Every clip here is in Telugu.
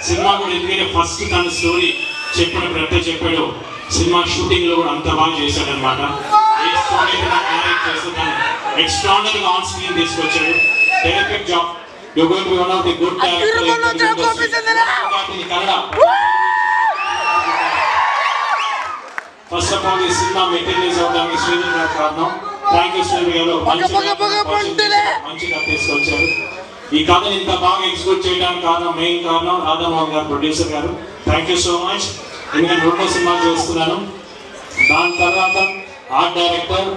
సినిమా కూడా ఎందుకంటే ఫస్ట్ తన స్టోరీ చెప్పిన ప్రతి చెప్పాడు సినిమా షూటింగ్ లో కూడా అంత బాగా చేశాడు అనమాట. ఏ స్టోరీ క్యారెక్ట్ చేస్తూ తను ఎక్స్ట్రాడినరీ ఆన్ స్క్రీన్ తీసుకొచ్చాడు. Perfect job. You're going to be one of the good characters in the industry. Kannada. First of all, this cinema materials out of Sridhar garu karanam. Thank you Sridhar garu. మంచిగా తీసుకొచ్చారు. ఈ కథని ఇంత బాగా ఎగ్జిక్యూట్ చేయడానికి కారణం మెయిన్ కారణం రాధామోహన్ గారు ప్రొడ్యూసర్ గారు. Thank you so much. ఎందుకంటే 2వ సినిమా చేస్తున్నాను. దాని తర్వాత ఆర్ట్ డైరెక్టర్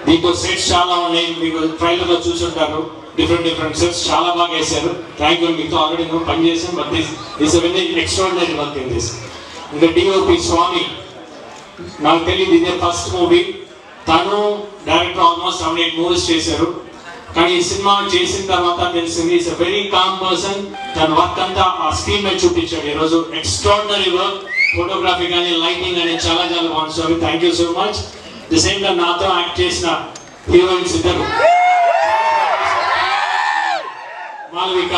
దీంతో సెట్స్ చాలా ఉన్నాయి. మీకు ట్రైలర్ లో చూసుంటారు. డిఫరెంట్ సెట్స్ చాలా బాగా వేశారు. Thank you. మీతో ఆల్రెడీ మేము పనిచేసాం. But this very extraordinary work in this. ఇంకా డిఓపి స్వామి నాకు తెలియదు ఇదే ఫస్ట్ మూవీ. తను డైరెక్టర్ ఆల్మోస్ట్ 7-8 మూవీస్ చేశారు. కానీ ఈ సినిమా చేసిన తర్వాత తెలిసింది is a very calm person. తన వర్క్ అంతా ఆ స్క్రీన్ మీద చూపించాడు. ఈరోజు ఎక్స్ట్రాడినరీ వర్క్. ఫోటోగ్రఫీ కానీ లైటింగ్ కానీ చాలా బాగుంది. So thank you so much. The same time నాతో యాక్ట్ చేసిన హీరోయిన్స్ ఇద్దరు మాలవిక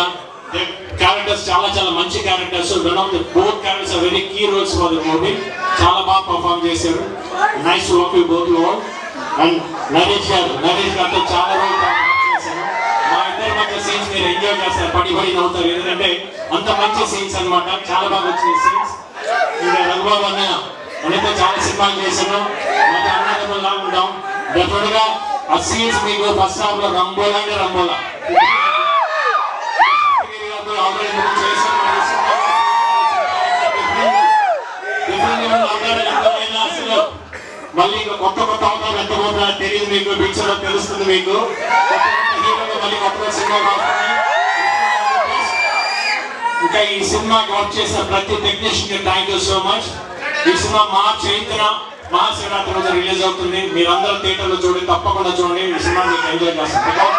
క్యారెక్టర్స్ చాలా మంచి characters. One of the both characters are very key roles for the movie. చాలా బాగా పర్ఫార్మ్ చేశారు. Nice to work with both all. And Naresh గారితో చాలా రోజులు చేశాను. మా ఇద్దరి మధ్య సీన్స్ మీరు ఎంజాయ్ చేస్తారు. పడి నవ్వుతారు. ఎందుకంటే అంత మంచి సీన్స్ అనమాట. చాలా బాగా వచ్చిన సీన్స్. ఇంకా రఘుబాబు అన్నతో చాలా సినిమాలు చేశాను. మాకు అన్నదమ్ములు లాగా ఉంటాం. డెఫినెట్ గా ఆ సీన్స్ మీకు ఫస్ట్ హాఫ్ లో రంబోలా మళ్ళీ ఇంకా కొత్త అవతారం ఎంత పోతుందో తెలియదు మీకు. పిక్చర్ లో తెలుస్తుంది మీకు. మళ్ళీ కొత్త సినిమా ఇంకా ఈ సినిమాకి వర్క్ చేసిన ప్రతి టెక్నీషియన్ కి థ్యాంక్ యూ సో మచ్. ఈ సినిమా మార్చి 8న మహాశివరాత్రి రోజు రిలీజ్ అవుతుంది. మీరందరూ థియేటర్లో చూడండి. తప్పకుండా చూడండి. ఈ సినిమా మీకు ఎంజాయ్ చేస్తారు.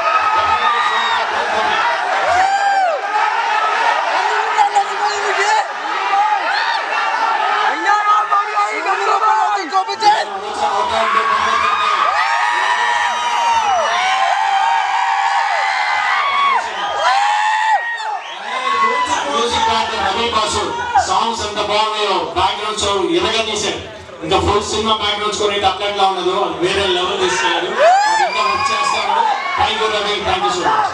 సాంగ్స్ ఎంత బాగున్నాయో. బ్యాక్గ్రౌండ్స్ ఎలాగా తీసాడు. ఇంకా ఫుల్ సినిమా బ్యాక్గ్రౌండ్స్ కూడా అట్లా ఉండదు. అది వేరే లెవెల్ తీసుకెళ్ళారు. ఇంకా వర్క్ చేస్తారు. Thank you Ravi. Thank you so much.